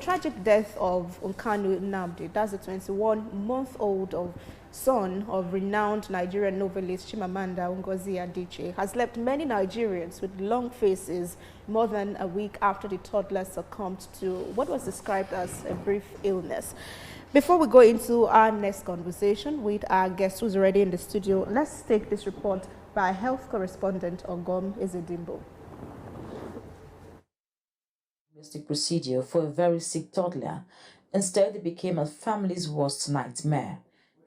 tragic death of Nkanu Nnamdi, that's the 21-month-old son of renowned Nigerian novelist Chimamanda Ngozi Adichie, has left many Nigerians with long faces more than a week after the toddler succumbed to what was described as a brief illness. Before we go into our next conversation with our guest who's already in the studio, let's take this report by health correspondent Laz Ude Eze. Procedure for a very sick toddler. Instead, it became a family's worst nightmare.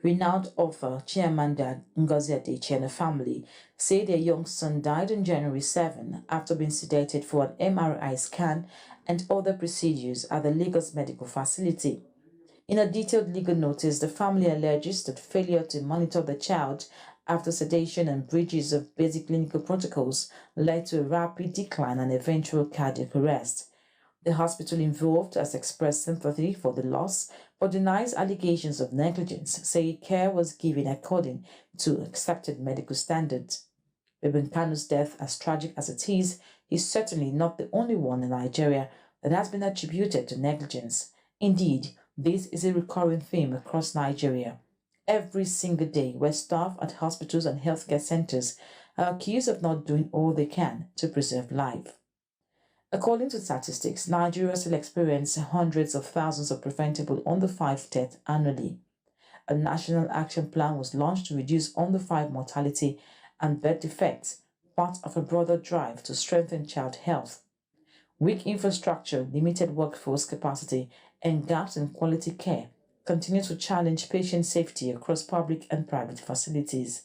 Renowned author Chimamanda Ngozi Adichie and her family say their young son died on January 7 after being sedated for an MRI scan and other procedures at the Lagos medical facility. In a detailed legal notice, the family alleges that failure to monitor the child after sedation and breaches of basic clinical protocols led to a rapid decline and eventual cardiac arrest. The hospital involved has expressed sympathy for the loss, but denies allegations of negligence, saying care was given according to accepted medical standards. Baby Nkanu's death, as tragic as it is certainly not the only one in Nigeria that has been attributed to negligence. Indeed, this is a recurring theme across Nigeria. Every single day, where staff at hospitals and healthcare centers are accused of not doing all they can to preserve life. According to statistics, Nigeria still experiences hundreds of thousands of preventable under-5 deaths annually. A national action plan was launched to reduce under-5 mortality and birth defects, part of a broader drive to strengthen child health. Weak infrastructure, limited workforce capacity, and gaps in quality care continue to challenge patient safety across public and private facilities.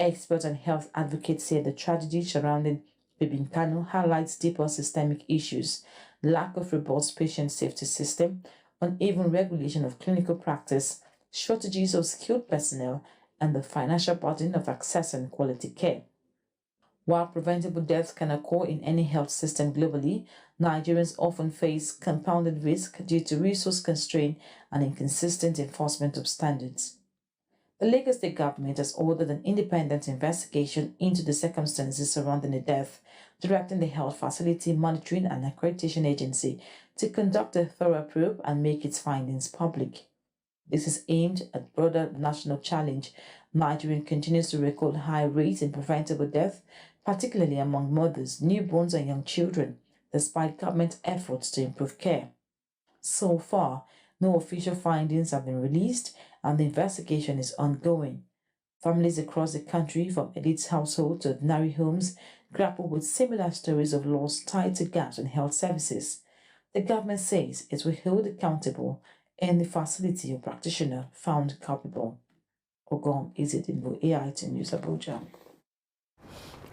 Experts and health advocates say the tragedy surrounding Baby Nkanu highlights deeper systemic issues: lack of robust patient safety system, uneven regulation of clinical practice, shortages of skilled personnel, and the financial burden of accessing quality care. While preventable deaths can occur in any health system globally, Nigerians often face compounded risk due to resource constraint and inconsistent enforcement of standards. The Lagos State government has ordered an independent investigation into the circumstances surrounding the death, directing the Health Facility Monitoring and Accreditation Agency to conduct a thorough probe and make its findings public. This is aimed at broader national challenge. Nigeria continues to record high rates in preventable death, particularly among mothers, newborns, and young children, despite government efforts to improve care. So far, no official findings have been released, and the investigation is ongoing. Families across the country, from elite households to ordinary homes, grapple with similar stories of loss tied to gaps in health services. The government says it will hold accountable any facility or practitioner found culpable. Laz Ude Eze, AIT News, Abuja.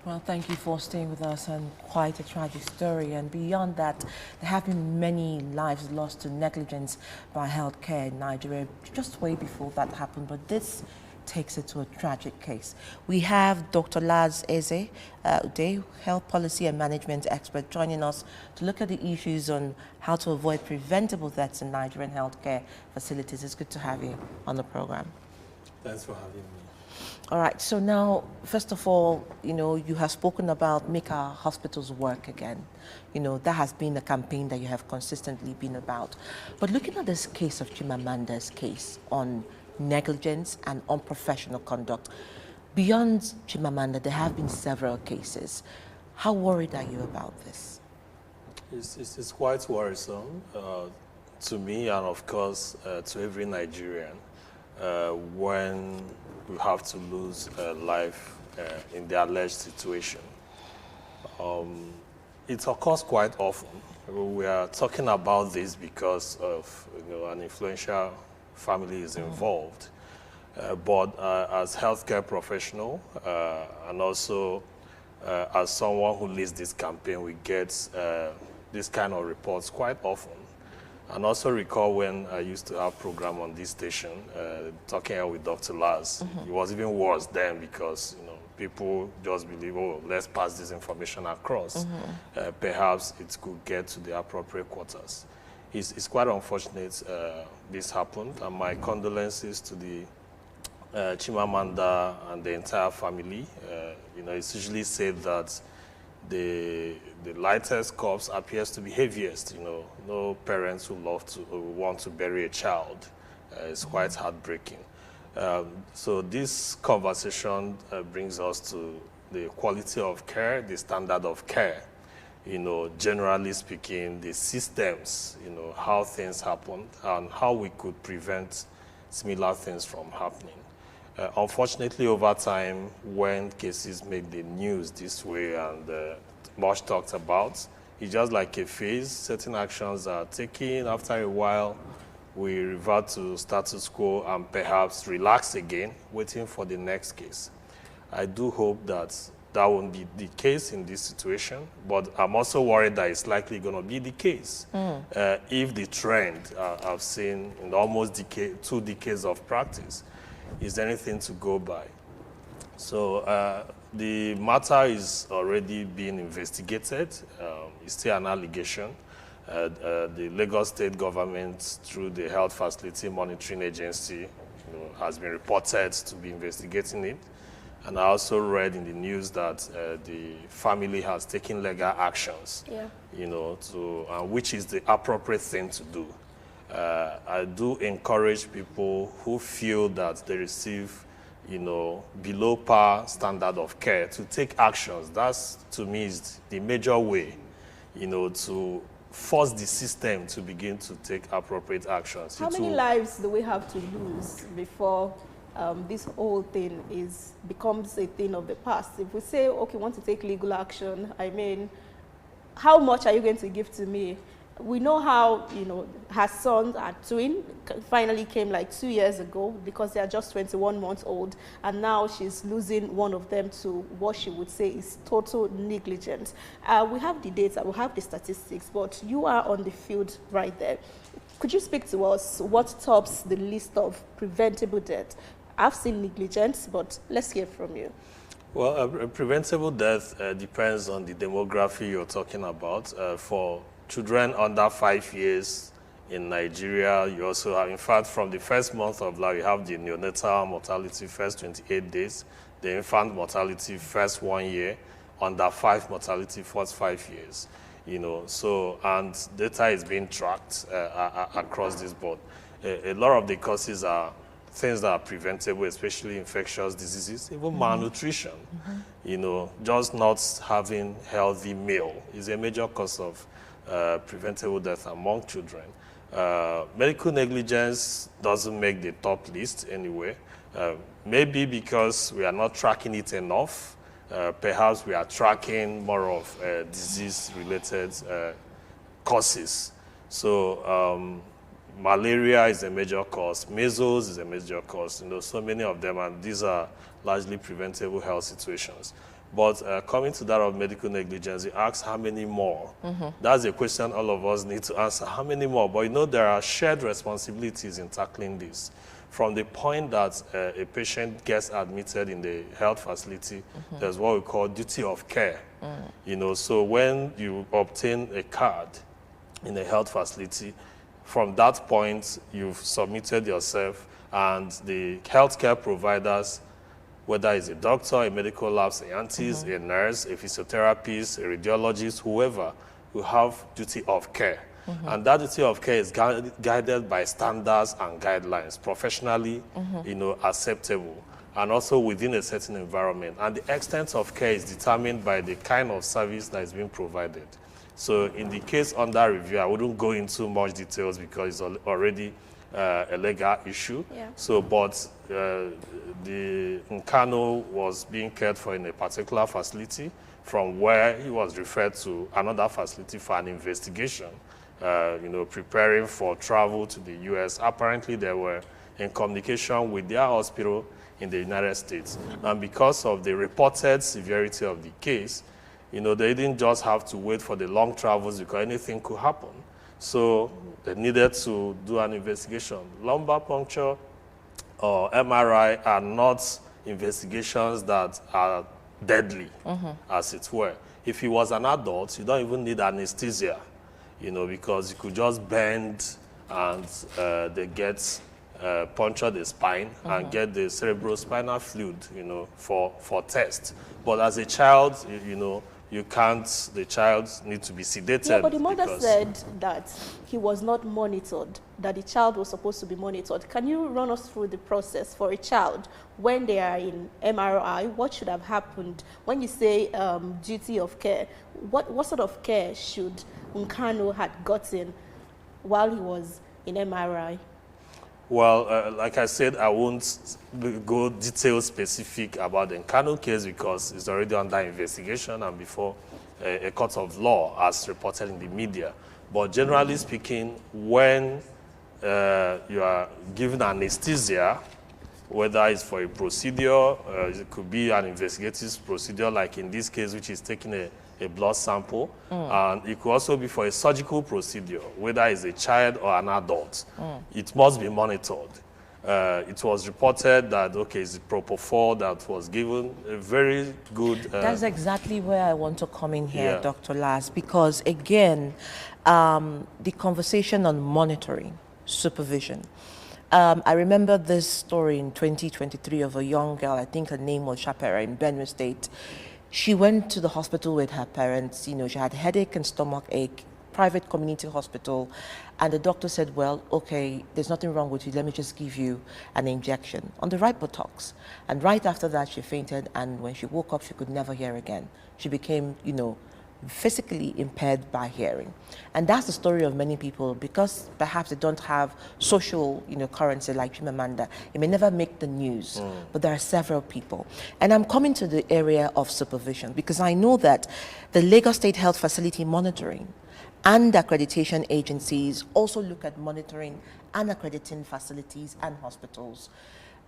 Well, thank you for staying with us, and quite a tragic story. And beyond that, there have been many lives lost to negligence by healthcare in Nigeria just way before that happened. But this takes it to a tragic case. We have Dr. Laz Ude Eze, health policy and management expert, joining us to look at the issues on how to avoid preventable deaths in Nigerian healthcare facilities. It's good to have you on the program. Thanks for having me. All right, so now, first of all, you have spoken about Make Our Hospitals Work Again. That has been a campaign that you have consistently been about. But looking at this case of Chimamanda's case on negligence and unprofessional conduct, beyond Chimamanda, there have been several cases. How worried are you about this? It's quite worrisome to me, and of course to every Nigerian, when we have to lose life in the alleged situation. It occurs quite often. We are talking about this because of an influential family is involved. But as healthcare professional and also as someone who leads this campaign, we get this kind of reports quite often. And also recall when I used to have program on this station, talking with Dr. Laz. It was even worse then because people just believe, oh, let's pass this information across. Perhaps it could get to the appropriate quarters. It's quite unfortunate this happened, and my condolences to the Chimamanda and the entire family. It's usually said that the lightest corpse appears to be heaviest. You know, no parents who want to bury a child. It's quite heartbreaking. So this conversation brings us to the quality of care, the standard of care. You know, generally speaking, the systems, you know, how things happen and how we could prevent similar things from happening. Unfortunately, over time, when cases make the news this way and much talked about, it's just like a phase. Certain actions are taken. After a while, we revert to status quo and perhaps relax again, waiting for the next case. I do hope that that won't be the case in this situation, but I'm also worried that it's likely going to be the case if the trend I've seen in almost 2 decades of practice is anything to go by. So the matter is already being investigated. It's still an allegation. The Lagos State government, through the Health Facility Monitoring Agency, has been reported to be investigating it. And I also read in the news that the family has taken legal actions, which is the appropriate thing to do. I do encourage people who feel that they receive, below par standard of care to take actions. That's, to me, is the major way, to force the system to begin to take appropriate actions. How many lives do we have to lose before this whole thing becomes a thing of the past? If we say, okay, we want to take legal action, I mean, how much are you going to give to me? We know how, her sons are twin, finally came like 2 years ago because they are just 21 months old, and now she's losing one of them to what she would say is total negligence. We have the data, we have the statistics, but you are on the field right there. Could you speak to us what tops the list of preventable death? I've seen negligence, but let's hear from you. Well, a preventable death depends on the demography you're talking about. For children under 5 years in Nigeria, you also have, in fact, from the first month of life, you have the neonatal mortality first 28 days, the infant mortality first 1 year, under 5 mortality first 5 years. So, and data is being tracked across this board. A lot of the causes are things that are preventable, especially infectious diseases, even malnutrition. Just not having healthy meal is a major cause of preventable death among children. Medical negligence doesn't make the top list anyway. Maybe because we are not tracking it enough. Perhaps we are tracking more of disease-related causes. So malaria is a major cause, measles is a major cause, so many of them, and these are largely preventable health situations. But coming to that of medical negligence, you ask how many more? That's a question all of us need to answer. How many more? But there are shared responsibilities in tackling this. From the point that a patient gets admitted in the health facility, there's what we call duty of care. So when you obtain a card in a health facility, from that point, you've submitted yourself, and the healthcare providers, whether it's a doctor, a medical lab scientist, a nurse, a physiotherapist, a radiologist, whoever, who have duty of care. And that duty of care is guided by standards and guidelines, professionally, acceptable, and also within a certain environment. And the extent of care is determined by the kind of service that is being provided. So in the case under review, I wouldn't go into much details because it's already a legal issue. Yeah. So, but the Nkanu was being cared for in a particular facility, from where he was referred to another facility for an investigation, preparing for travel to the US. Apparently, they were in communication with their hospital in the United States. And because of the reported severity of the case, they didn't just have to wait for the long travels because anything could happen. So they needed to do an investigation. Lumbar puncture or MRI are not investigations that are deadly, as it were. If he was an adult, you don't even need anesthesia, because you could just bend and they get puncture the spine and get the cerebrospinal fluid, for test. But as a child, the child need to be sedated. Yeah, but the mother said that he was not monitored, that the child was supposed to be monitored. Can you run us through the process for a child when they are in MRI? What should have happened? When you say duty of care, what sort of care should Nkanu had gotten while he was in MRI? Well, like I said, I won't go detail specific about the Nkanu case because it's already under investigation and before a court of law as reported in the media. But generally speaking, when you are given anesthesia, whether it's for a procedure, it could be an investigative procedure like in this case, which is taking a blood sample, and it could also be for a surgical procedure, whether it's a child or an adult. It must be monitored. It was reported that, okay, it's propofol that was given, a very good... That's exactly where I want to come in here, Yeah. Dr. Laz, because again, the conversation on monitoring, supervision. I remember this story in 2023 of a young girl, I think her name was Shapera in Benue State. She went to the hospital with her parents. You know, she had headache and stomach ache, private community hospital. And the doctor said, well, okay, there's nothing wrong with you. Let me just give you an injection on the right buttocks. And right after that, she fainted. And when she woke up, she could never hear again. She became, you know, physically impaired by hearing. And that's the story of many people because perhaps they don't have social, you know, currency like Chimamanda. It may never make the news, but there are several people. And I'm coming to the area of supervision because I know that the Lagos State Health Facility Monitoring and accreditation agencies also look at monitoring and accrediting facilities and hospitals.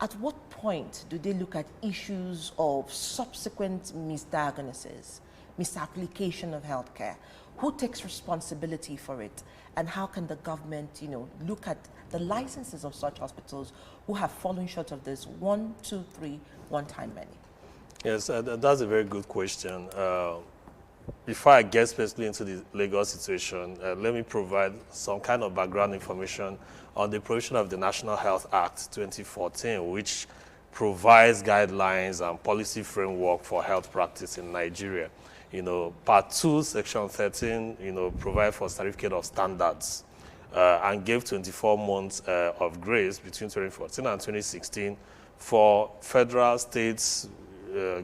At what point do they look at issues of subsequent misdiagnosis, misapplication of healthcare? Who takes responsibility for it? And how can the government, you know, look at the licenses of such hospitals who have fallen short of this 1, 2, 3, one time many? Yes, that's a very good question. Before I get specifically into the Lagos situation, let me provide some kind of background information on the provision of the National Health Act 2014, which provides guidelines and policy framework for health practice in Nigeria. You know, Part 2, Section 13, you know, provide for certificate of standards and gave 24 months of grace between 2014 and 2016 for federal, states,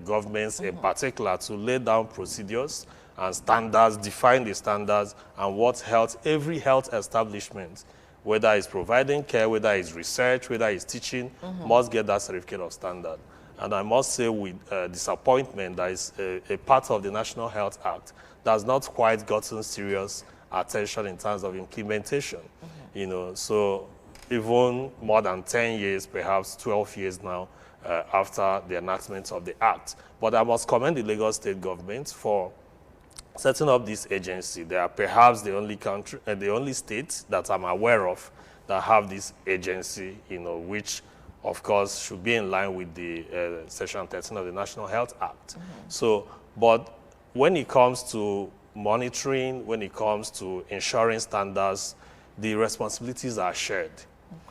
governments in particular to lay down procedures and standards, define the standards and what every health establishment, whether it's providing care, whether it's research, whether it's teaching, must get that certificate of standard. And I must say with disappointment that is a part of the National Health Act that's not quite gotten serious attention in terms of implementation. You know, so even more than 10 years, perhaps 12 years now, after the enactment of the Act. But I must commend the Lagos State government for setting up this agency. They are perhaps the only state that I'm aware of that have this agency, you know, which of course should be in line with the Section 13 of the National Health Act. So, but when it comes to monitoring, when it comes to ensuring standards, the responsibilities are shared.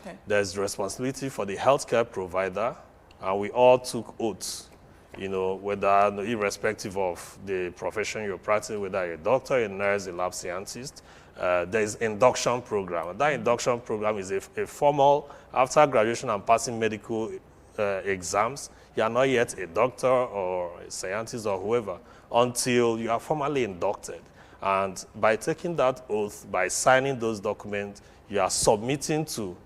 Okay. There's responsibility for the healthcare provider, and we all took oaths, you know, whether irrespective of the profession you're practicing, whether you're a doctor, a nurse, a lab scientist, there's induction program. And that induction program is a formal, after graduation and passing medical exams, you are not yet a doctor or a scientist or whoever until you are formally inducted. And by taking that oath, by signing those documents, you are submitting to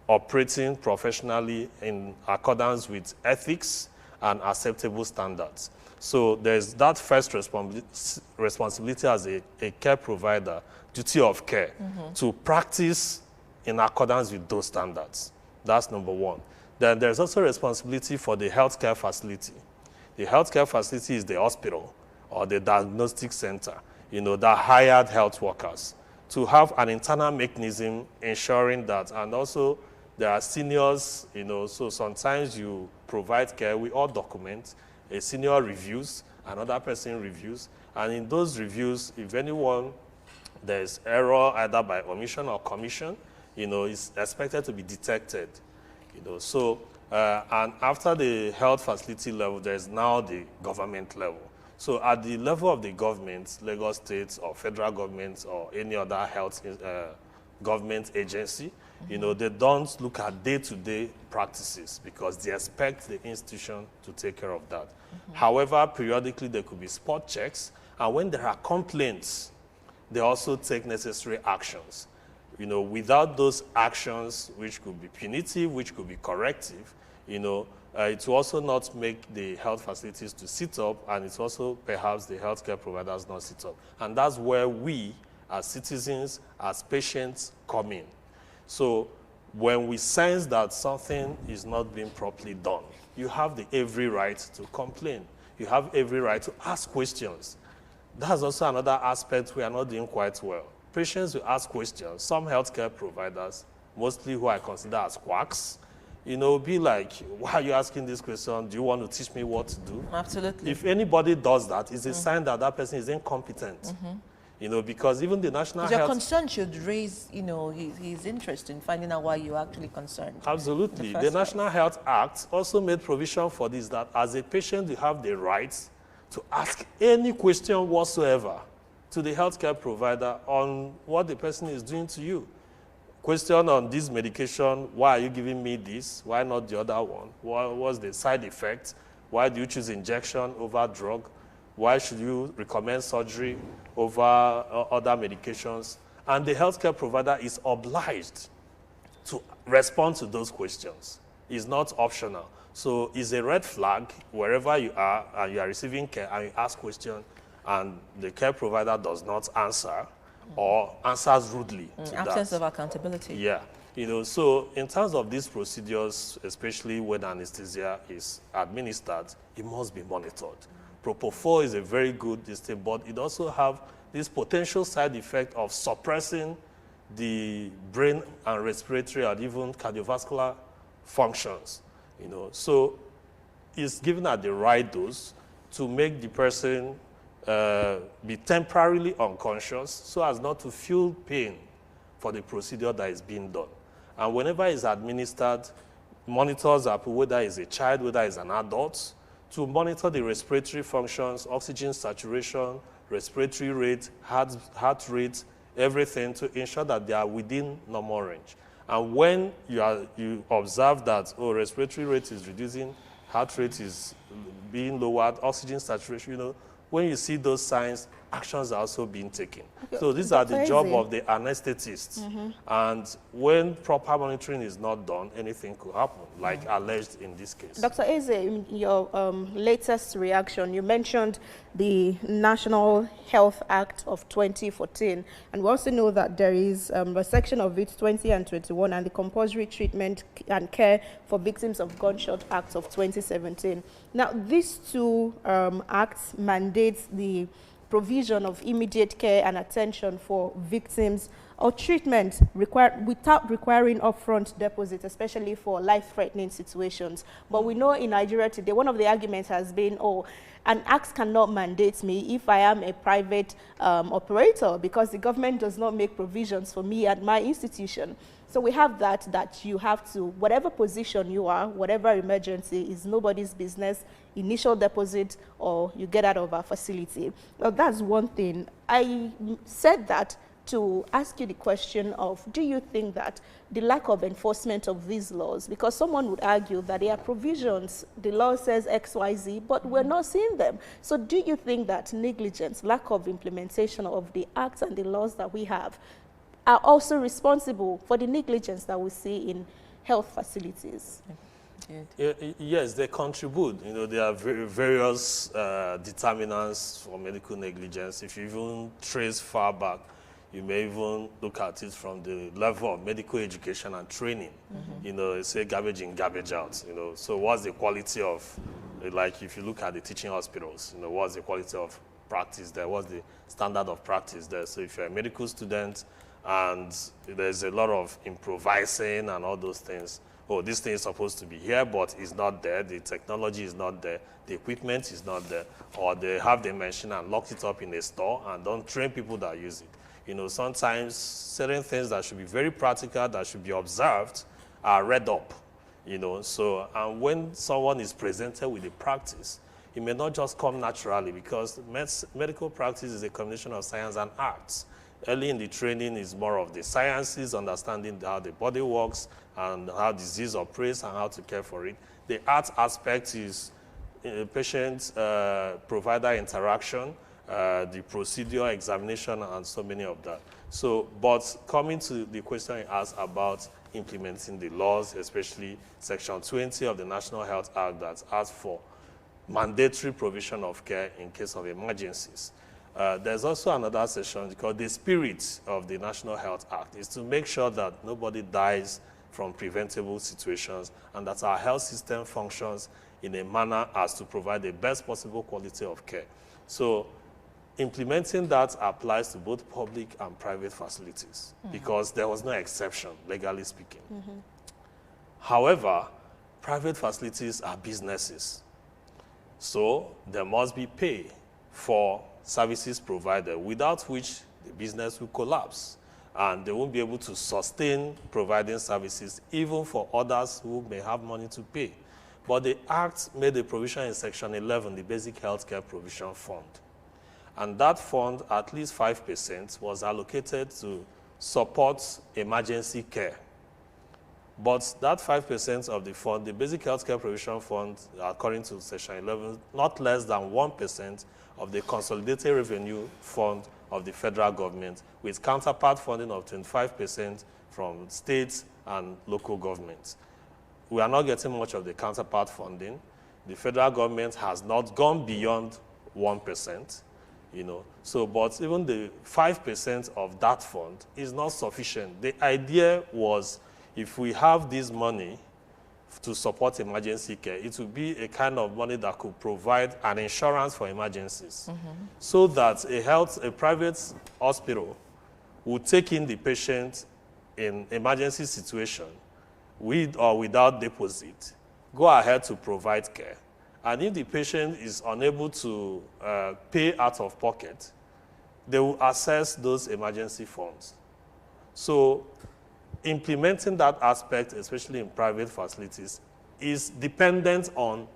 operating professionally in accordance with ethics and acceptable standards. So there's that first responsibility as a care provider, duty of care, to practice in accordance with those standards. That's number one. Then there's also responsibility for the healthcare facility. The healthcare facility is the hospital or the diagnostic center, you know, that hired health workers to have an internal mechanism ensuring that, and also there are seniors, you know, so sometimes you provide care, we all document, a senior reviews, another person reviews, and in those reviews, if anyone, there's error either by omission or commission, you know, it's expected to be detected, you know. So, and after the health facility level, there's now the government level. So at the level of the government, Lagos State or federal government or any other health government agency, you know, they don't look at day-to-day practices because they expect the institution to take care of that. However, periodically there could be spot checks, and when there are complaints, they also take necessary actions. You know, without those actions, which could be punitive, which could be corrective, you know, it will also not make the health facilities to sit up, and it's also perhaps the healthcare providers not sit up. And that's where we, as citizens, as patients, come in. So when we sense that something is not being properly done, you have every right to complain. You have every right to ask questions. That's also another aspect we are not doing quite well. Patients will ask questions. Some healthcare providers, mostly who I consider as quacks, you know, be like, why are you asking this question? Do you want to teach me what to do? Absolutely. If anybody does that, it's a sign that that person is incompetent. You know, because even the National Your Health... concern should raise, you know, his interest in finding out why you're actually concerned. Absolutely. The National Health Act also made provision for this, that as a patient, you have the right to ask any question whatsoever to the healthcare provider on what the person is doing to you. Question on this medication, why are you giving me this? Why not the other one? What was the side effect? Why do you choose injection over drug? Why should you recommend surgery over other medications? And the healthcare provider is obliged to respond to those questions. It's not optional. So it's a red flag wherever you are and you are receiving care and you ask questions and the care provider does not answer or answers rudely to Absence that. of accountability. Yeah. You know, so in terms of these procedures, especially when anesthesia is administered, it must be monitored. Propofol is a very good thing, but it also have this potential side effect of suppressing the brain and respiratory and even cardiovascular functions. You know, so it's given at the right dose to make the person be temporarily unconscious so as not to feel pain for the procedure that is being done. And whenever it's administered, monitors are put, whether it's a child, whether it's an adult, to monitor the respiratory functions, oxygen saturation, respiratory rate, heart rate, everything to ensure that they are within normal range. And when you observe that, oh, respiratory rate is reducing, heart rate is being lowered, oxygen saturation, you know, when you see those signs, actions are also being taken. So these are the job of the anesthetist. And when proper monitoring is not done, anything could happen, like alleged in this case. Dr. Eze, in your latest reaction, you mentioned the National Health Act of 2014. And we also know that there is a section of it, 20 and 21, and the Compulsory Treatment and Care for Victims of Gunshot Act of 2017. Now, these two acts mandate the provision of immediate care and attention for victims or treatment without requiring upfront deposits, especially for life-threatening situations. But we know in Nigeria today, one of the arguments has been, oh, an act cannot mandate me if I am a private operator because the government does not make provisions for me at my institution. So we have that you have to, whatever position you are, whatever emergency is nobody's business, initial deposit or you get out of our facility. Well, that's one thing. I said that to ask you the question of, do you think that the lack of enforcement of these laws, because someone would argue that there are provisions, the law says X, Y, Z, but we're not seeing them. So do you think that negligence, lack of implementation of the acts and the laws that we have are also responsible for the negligence that we see in health facilities? Yes, they contribute. You know, there are various determinants for medical negligence. If you even trace far back, you may even look at it from the level of medical education and training. You know, they say garbage in, garbage out. You know, so what's the quality of, like if you look at the teaching hospitals, you know, what's the quality of practice there? What's the standard of practice there? So if you're a medical student and there's a lot of improvising and all those things, oh, this thing is supposed to be here, but it's not there. The technology is not there. The equipment is not there. Or they have the machine and locked it up in a store and don't train people that use it. You know, sometimes certain things that should be very practical, that should be observed, are read up. You know, so, and when someone is presented with a practice, it may not just come naturally, because medical practice is a combination of science and arts. Early in the training is more of the sciences, understanding how the body works and how disease operates and how to care for it. The art aspect is patient-provider interaction, the procedure, examination, and so many of that. So, but coming to the question you asked about implementing the laws, especially Section 20 of the National Health Act that asks for mandatory provision of care in case of emergencies. There's also another section because the spirit of the National Health Act is to make sure that nobody dies from preventable situations and that our health system functions in a manner as to provide the best possible quality of care. So implementing that applies to both public and private facilities because there was no exception, legally speaking. However, private facilities are businesses. So there must be pay for services provided, without which the business will collapse and they won't be able to sustain providing services even for others who may have money to pay. But the Act made a provision in Section 11, the Basic Healthcare Provision Fund. And that fund, at least 5%, was allocated to support emergency care. But that 5% of the fund, the Basic Healthcare Provision Fund, according to Section 11, not less than 1% of the Consolidated Revenue Fund of the federal government, with counterpart funding of 25% from states and local governments. We are not getting much of the counterpart funding. The federal government has not gone beyond 1%. So, but even the 5% of that fund is not sufficient. The idea was, if we have this money to support emergency care, it would be a kind of money that could provide an insurance for emergencies, so that a private hospital would take in the patient in emergency situation with or without deposit, go ahead to provide care. And if the patient is unable to pay out of pocket, they will access those emergency funds. So implementing that aspect, especially in private facilities, is dependent on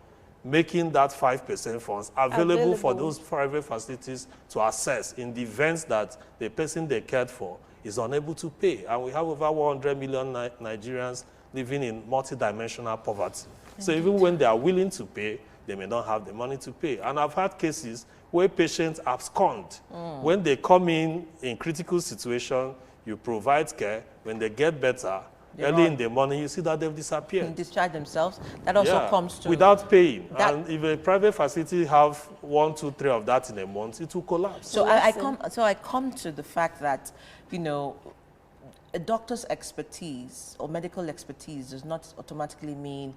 making that 5% funds available for those private facilities to access in the event that the person they cared for is unable to pay. And we have over 100 million Nigerians living in multidimensional poverty. So even when they are willing to pay, they may not have the money to pay. And I've had cases where patients abscond. When they come in critical situation, you provide care. When they get better, early in the morning, you see that they've disappeared. Discharge themselves. That also comes to... without paying. And if a private facility have 1, 2, 3 of that in a month, it will collapse. So I come to the fact that, a doctor's expertise or medical expertise does not automatically mean,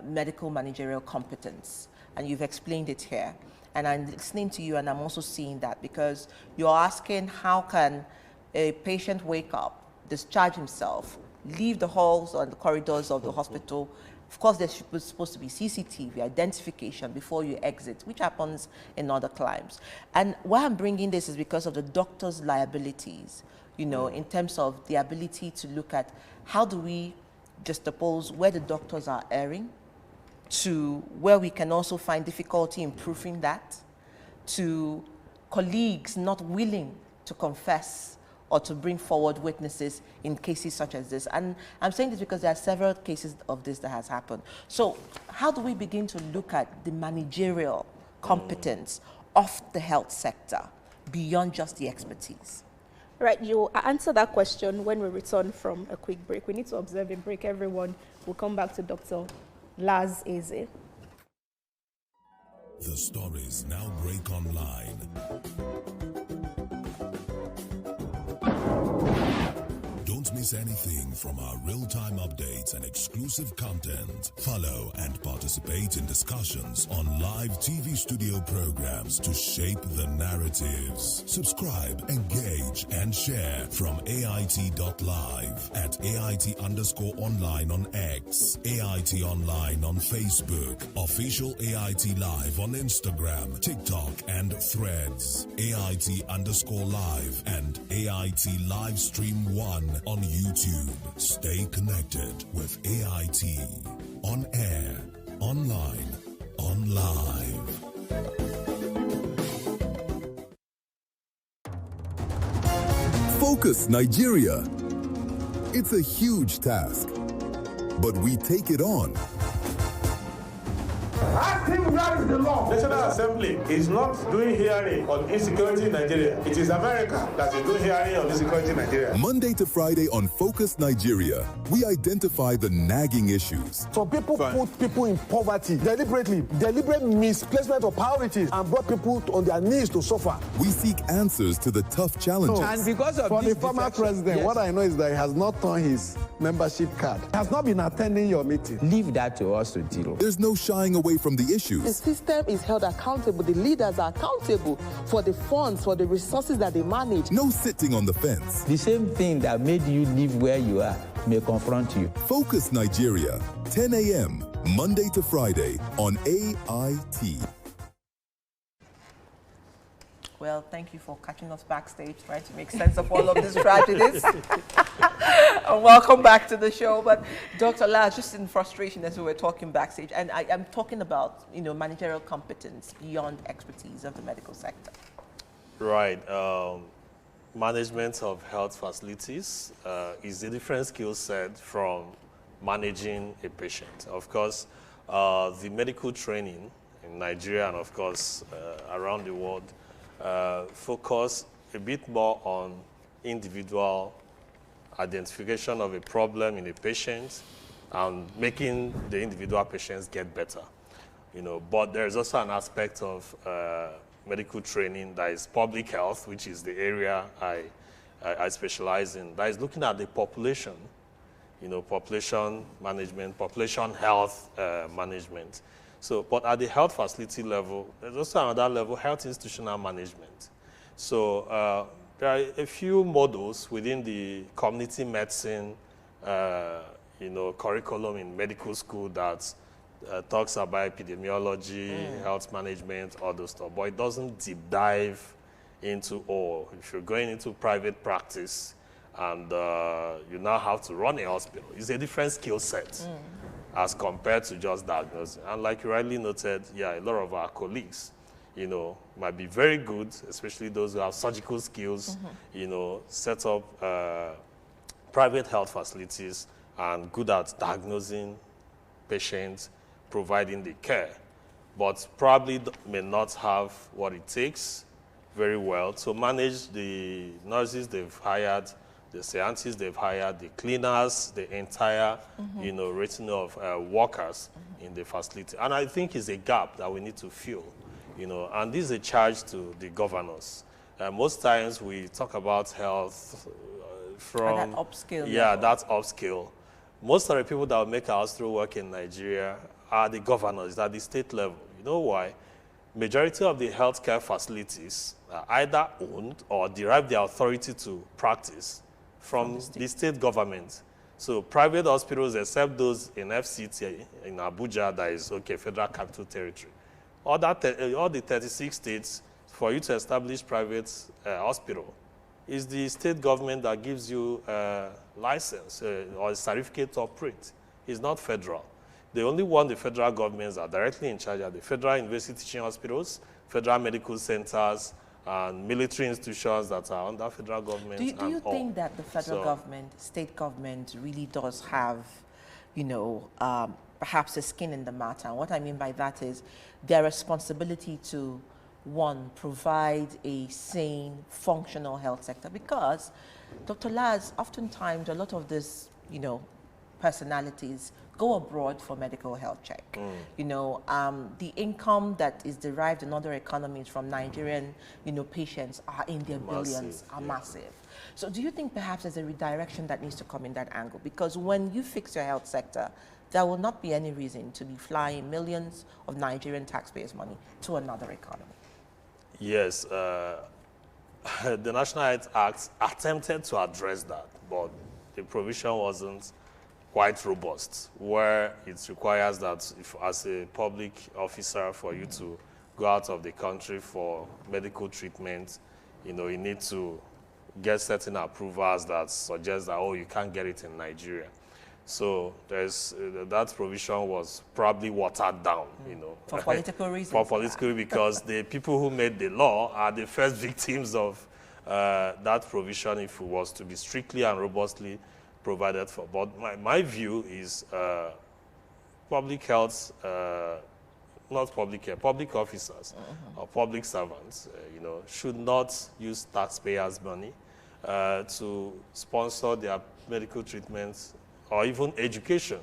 medical managerial competence. And you've explained it here. And I'm listening to you and I'm also seeing that, because you're asking, how can a patient wake up, discharge himself, leave the halls or the corridors of the hospital? Of course, there's supposed to be CCTV identification before you exit, which happens in other climes. And why I'm bringing this is because of the doctor's liabilities, in terms of the ability to look at how do we juxtapose where the doctors are erring, to where we can also find difficulty in proofing that, to colleagues not willing to confess or to bring forward witnesses in cases such as this. And I'm saying this because there are several cases of this that has happened. So how do we begin to look at the managerial competence of the health sector beyond just the expertise? Right, you answer that question when we return from a quick break. We need to observe a break, everyone. We'll come back to Dr. Laz Eze. The stories now break online. Don't miss anything from our real-time updates and exclusive content. Follow and participate in discussions on live TV studio programs to shape the narratives. Subscribe, engage, and share from AIT.live at AIT_online on X, AIT Online on Facebook, Official AIT Live on Instagram, TikTok, and Threads, AIT_live and AIT Livestream 1 on YouTube. Stay connected with AIT. On air, online, on Live. Focus Nigeria. It's a huge task, but we take it on. Ask him where is the law. National Assembly is not doing hearing on insecurity in Nigeria. It is America that is doing hearing on insecurity in Nigeria. Monday to Friday on Focus Nigeria, we identify the nagging issues. Some people put people in poverty deliberate misplacement of priorities and brought people on their knees to suffer. We seek answers to the tough challenges. And because of the former president, what I know is that he has not turned his membership card. He has not been attending your meeting. Leave that to us to deal. There's no shying away from the The issues. system is held accountable. The leaders are accountable for the funds, for the resources that they manage. No sitting on the fence. The same thing that made you live where you are may confront you. Focus Nigeria, 10 a.m., Monday to Friday on AIT. Well, thank you for catching us backstage, trying to make sense of all of these tragedies. And welcome back to the show. But Dr. Laz, just in frustration as we were talking backstage, and I'm talking about, managerial competence beyond expertise of the medical sector. Right. Management of health facilities is a different skill set from managing a patient. Of course, the medical training in Nigeria and, of course, around the world focus a bit more on individual identification of a problem in a patient and making the individual patients get better. But there's also an aspect of medical training that is public health, which is the area I specialize in, that is looking at the population, population management, population health management. So, but at the health facility level, there's also another level, health institutional management. So there are a few models within the community medicine, curriculum in medical school that talks about epidemiology, health management, all those stuff. But it doesn't deep dive into all. If you're going into private practice and you now have to run a hospital, it's a different skill set as compared to just diagnosing. And like you rightly noted, a lot of our colleagues, might be very good, especially those who have surgical skills, set up private health facilities and good at diagnosing patients, providing the care, but probably may not have what it takes very well to manage the nurses they've hired, the scientists they've hired, the cleaners, the entire, rating of workers in the facility. And I think it's a gap that we need to fill, and this is a charge to the governors. Most times we talk about health from that upskill. Yeah, that's upskill. Most of the people that will make our hospital work in Nigeria are the governors at the state level. You know why? Majority of the healthcare facilities are either owned or derive their authority to practice from the state government. So private hospitals, except those in FCT in Abuja, that is Federal Capital Territory. All the 36 states, for you to establish private hospital, is the state government that gives you a license or a certificate to operate. It's not federal. The only one the federal governments are directly in charge are the federal university teaching hospitals, federal medical centers, and military institutions that are under federal government. Do you think that the federal government, state government really does have, perhaps a skin in the matter? And what I mean by that is their responsibility to, one, provide a sane, functional health sector. Because, Dr. Laz, oftentimes a lot of this, personalities go abroad for medical health check. The income that is derived in other economies from Nigerian, patients are in their billions, are massive. So do you think perhaps there's a redirection that needs to come in that angle? Because when you fix your health sector, there will not be any reason to be flying millions of Nigerian taxpayers' money to another economy. Yes, the National Health Act attempted to address that, but the provision wasn't quite robust, where it requires that if, as a public officer, for you to go out of the country for medical treatment, you need to get certain approvals that suggest that, you can't get it in Nigeria. So there's that provision was probably watered down, you know. For political reasons. For political, because the people who made the law are the first victims of that provision if it was to be strictly and robustly provided for. But my view is public health, not public health, public officers or public servants, you know, should not use taxpayers' money to sponsor their medical treatments or even education,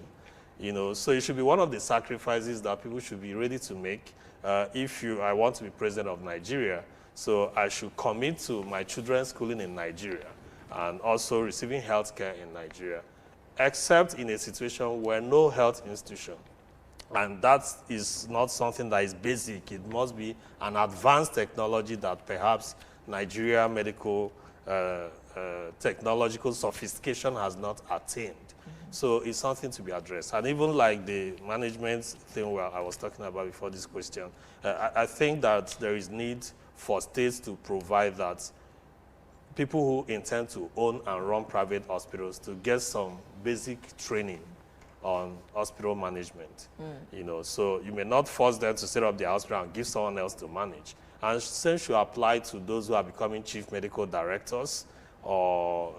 you know. So it should be one of the sacrifices that people should be ready to make. I want to be president of Nigeria, so I should commit to my children's schooling in Nigeria and also receiving health care in Nigeria, except in a situation where no health institution, and that is not something that is basic. It must be an advanced technology that perhaps Nigeria medical technological sophistication has not attained. So it's something to be addressed. And even like the management thing where I was talking about before this question, I think that there is need for states to provide that people who intend to own and run private hospitals to get some basic training on hospital management. You know, so you may not force them to set up their hospital and give someone else to manage. And same should apply to those who are becoming chief medical directors or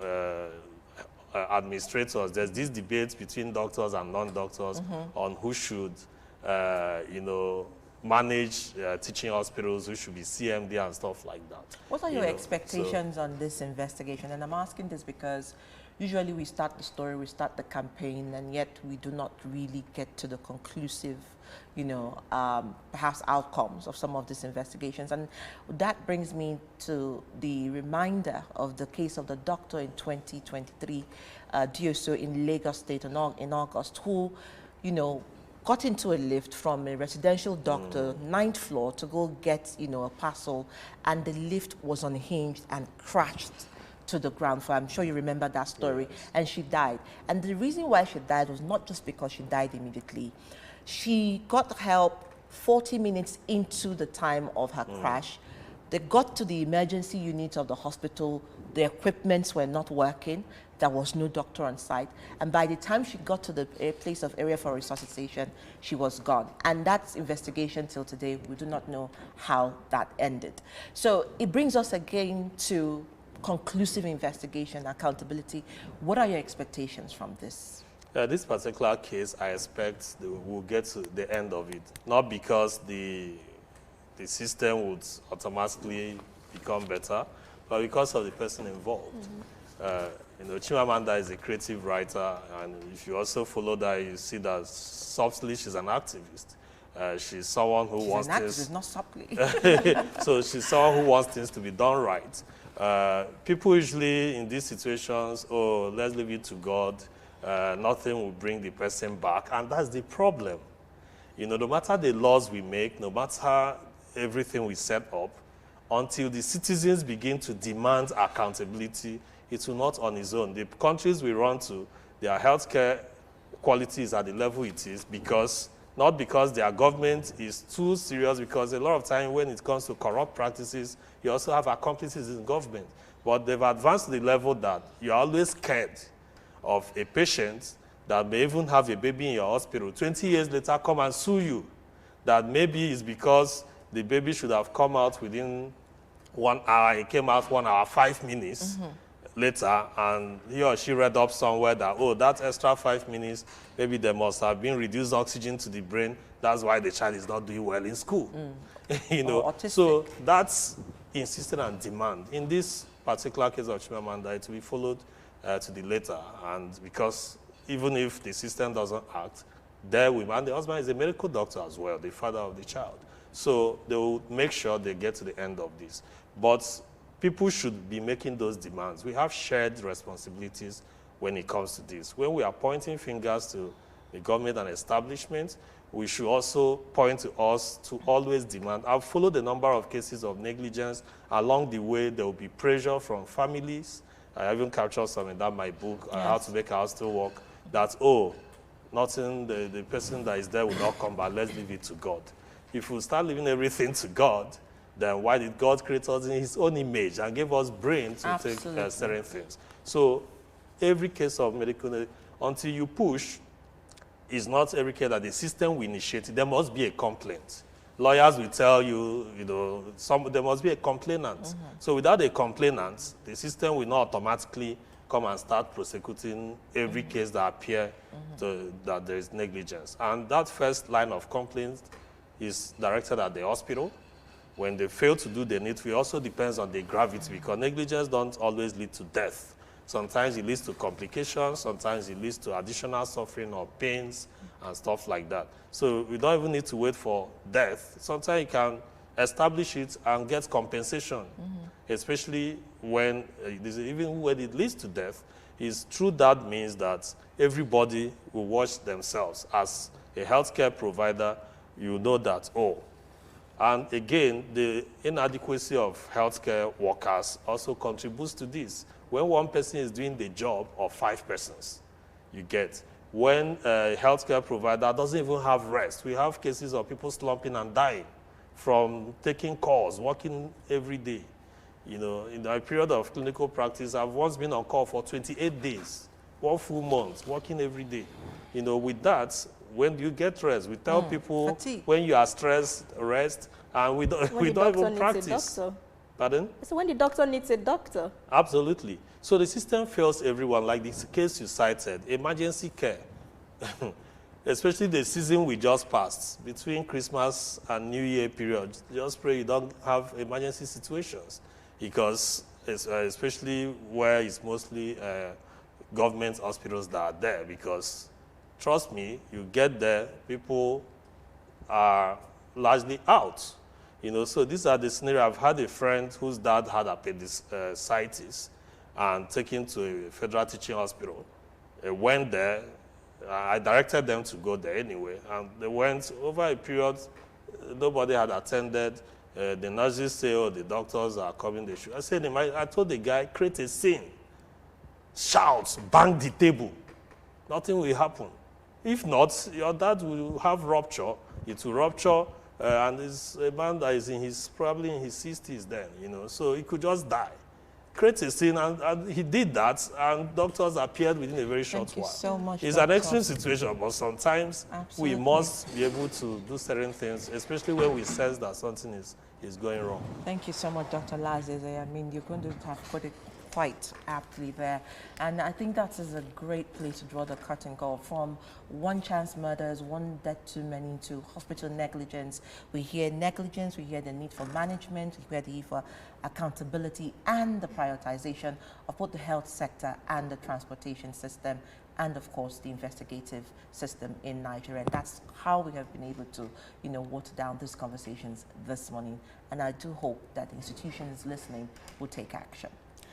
administrators. There's this debate between doctors and non-doctors on who should, you know, manage teaching hospitals, who should be CMD and stuff like that. What are your expectations on this investigation? And I'm asking this because usually we start the story, we start the campaign, and yet we do not really get to the conclusive, you know, perhaps outcomes of some of these investigations. And that brings me to the reminder of the case of the doctor in 2023, DSO in Lagos State in August, who, you know, got into a lift from a residential doctor, 9th floor, to go get, you know, a parcel, and the lift was unhinged and crashed to the ground. For I'm sure you remember that story. Yes. And she died. And the reason why she died was not just because she died immediately. She got help 40 minutes into the time of her crash. They got to the emergency unit of the hospital. The equipments were not working. There was no doctor on site. And by the time she got to the place of area for resuscitation, she was gone. And that's investigation till today. We do not know how that ended. So it brings us again to conclusive investigation, accountability. What are your expectations from this? This particular case, I expect we'll get to the end of it. Not because the system would automatically become better, but because of the person involved. You know, Chimamanda is a creative writer, and if you also follow that, you see that softly she's an activist. She's someone who wants things... She's not subtly. So she's someone who wants things to be done right. People usually in these situations, oh, let's leave it to God. Nothing will bring the person back, and that's the problem. You know, no matter the laws we make, no matter everything we set up, until the citizens begin to demand accountability, it will not on its own. The countries we run to, their healthcare quality is at the level it is not because their government is too serious, because a lot of time when it comes to corrupt practices, you also have accomplices in government. But they've advanced to the level that you're always scared of a patient that may even have a baby in your hospital, 20 years later come and sue you. That maybe it's because the baby should have come out within 1 hour, it came out 1 hour, 5 minutes later, and he or she read up somewhere that, oh, that extra 5 minutes, maybe there must have been reduced oxygen to the brain, that's why the child is not doing well in school. You know, so that's insisted on demand. In this particular case of Chimamanda, it will be followed to the letter, and because even if the system doesn't act, and the husband is a medical doctor as well, the father of the child. So they will make sure they get to the end of this. But people should be making those demands. We have shared responsibilities when it comes to this. When we are pointing fingers to the government and establishment, we should also point to us to always demand. I've followed a number of cases of negligence. Along the way, there will be pressure from families. I even captured some in that my book, How to Make Our Hospital Work, that, oh, nothing, the person that is there will not come, but let's leave it to God. If we start leaving everything to God, then why did God create us in his own image and give us brain to take certain things? So every case of medical, until you push, it's not every case that the system will initiate it. There must be a complaint. Lawyers will tell you, there must be a complainant. So without a complainant, the system will not automatically come and start prosecuting every case that appears that there is negligence. And that first line of complaint is directed at the hospital. When they fail to do the needful, it also depends on the gravity, because negligence don't always lead to death. Sometimes it leads to complications, sometimes it leads to additional suffering or pains and stuff like that. So we don't even need to wait for death. Sometimes you can establish it and get compensation, especially when, even when it leads to death, is through that means that everybody will watch themselves. As a healthcare provider, you know that, and again, the inadequacy of healthcare workers also contributes to this. When one person is doing the job of 5 persons, you get. When a healthcare provider doesn't even have rest, we have cases of people slumping and dying from taking calls, working every day. In a period of clinical practice, I've once been on call for 28 days, 1 full month, working every day. With that, when you get rest, we tell people fatigue. When you are stressed, rest, and we don't even practice. Pardon? So when the doctor needs a doctor. Absolutely. So the system fails everyone, like the case you cited, emergency care. Especially the season we just passed, between Christmas and New Year period. Just pray you don't have emergency situations, because especially where it's mostly government hospitals that are there, because trust me, you get there, people are largely out. So these are the scenarios. I've had a friend whose dad had appendicitis and taken to a federal teaching hospital. Went there. I directed them to go there anyway. And they went over a period, nobody had attended. The nurses say, the doctors are coming. I said, I told the guy, create a scene. Shout, bang the table. Nothing will happen. If not, your dad will have rupture. It will rupture. And it's a man that is probably in his 60s then, so he could just die. Create a scene, and he did that, and doctors appeared within a very short while. Thank you so much, It's Doctor. an extreme situation, but sometimes we must be able to do certain things, especially when we sense that something is going wrong. Thank you so much, Dr. Laz Ude Eze. I mean, you're going to have put it quite aptly there. And I think that is a great place to draw the curtain call from one chance murders, one death too many, to hospital negligence. We hear negligence, we hear the need for management, we hear the need for accountability and the prioritization of both the health sector and the transportation system, and of course the investigative system in Nigeria. And that's how we have been able to, water down these conversations this morning. And I do hope that the institutions listening will take action.